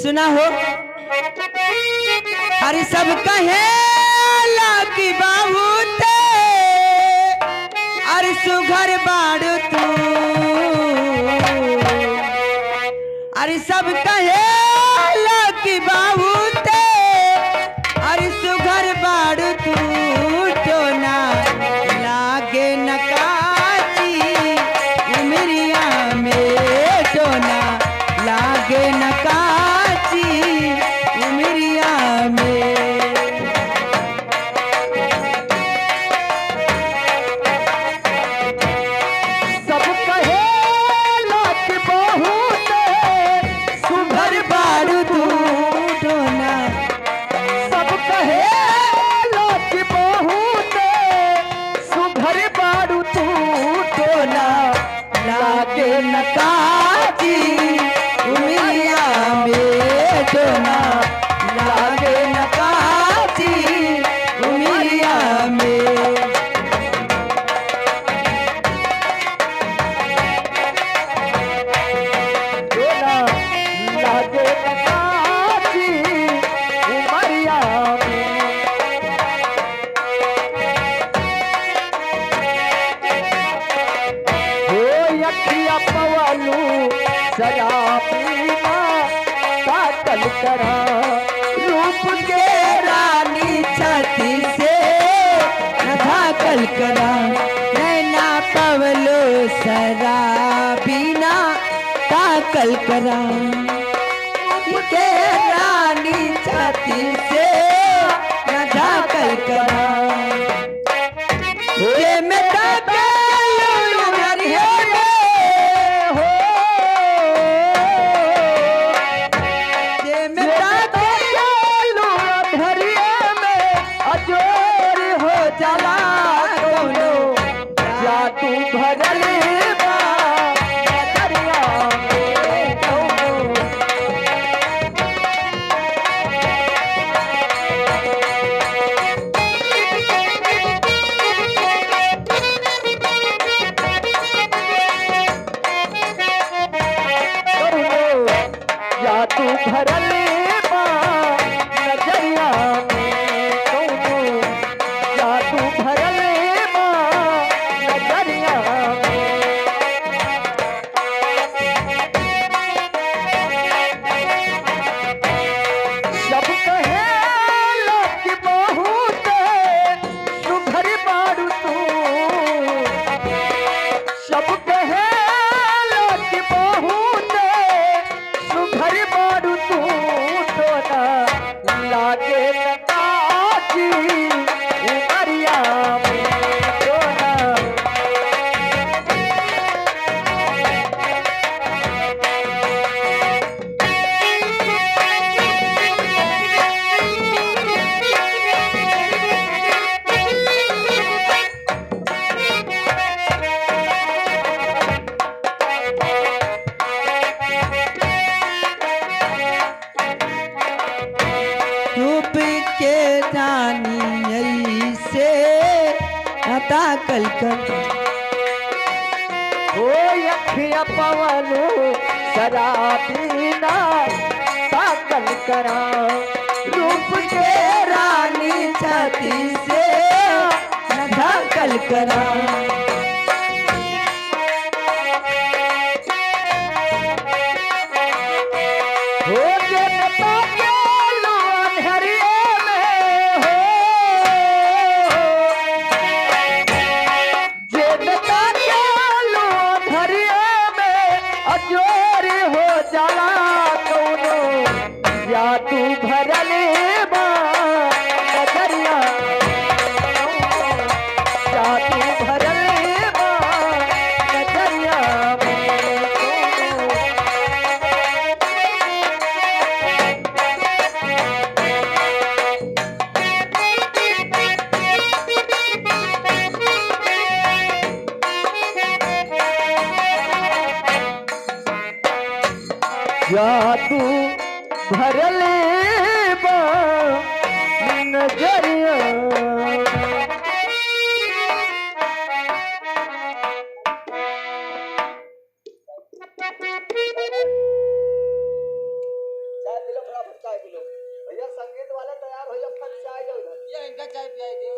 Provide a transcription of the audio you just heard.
सुना हो। हरि सब कहे लाकी बाबू ते अरे सुघर बाड़ तू, अरे सब कहे लाकी बाबू ते अरे सुघर बाड़ तू, तो ना लागे नकाची उमरिया में, तो ना लागे नकाची उमरिया में। सब कहे लाख बहुत सुघर बाड़ तू, तो ना सब कहे लाख बहुत सुघर बाड़ू तू, तो ना लागे नकाची उमरिया में, तो ना लागे नकाची उमरिया में। डोला लागे नकाची उमरिया में। हो अखिया पवलू शराबीना कातल करा रूप के रानी छाती से धाकल करा, नैना पवलो शराबीना ताकल करा। रूप के रानी छाती से धाकल करा, ये में ताकल उमरिया में हो, ये में ताकल धरिया में अजोर हो चला कोनो जादू भरल बा दरिया में कोनो। जादू भरल बा नजरिया में कोनो, जादू भरल बा नजरिया में। सब कहे लाख बहुत सुघर बाड़ू तू, सब कहे लाख बहुत सुघर बाड़ू तू, तो ना लागे नकाची उमरिया में, तो ना रूप के रानी से ताकल कर, हो अखिया पवलू शराबीना ताकल करा रूप के रानी छाती से धाकल करा। हो जनता के लोन हरिये में हो, जनता के लोन हरिये में अजोर हो जाला कोनो जादू भरल बा नजरिया में, जादू भरल बा नजरिया में कोनो। जादू भरल बा नजरिया। फटाफट चाय पी लो भैया संगीत वाले तैयार हो जा फट चाय दो इधर ये इनका चाय पियाई दियो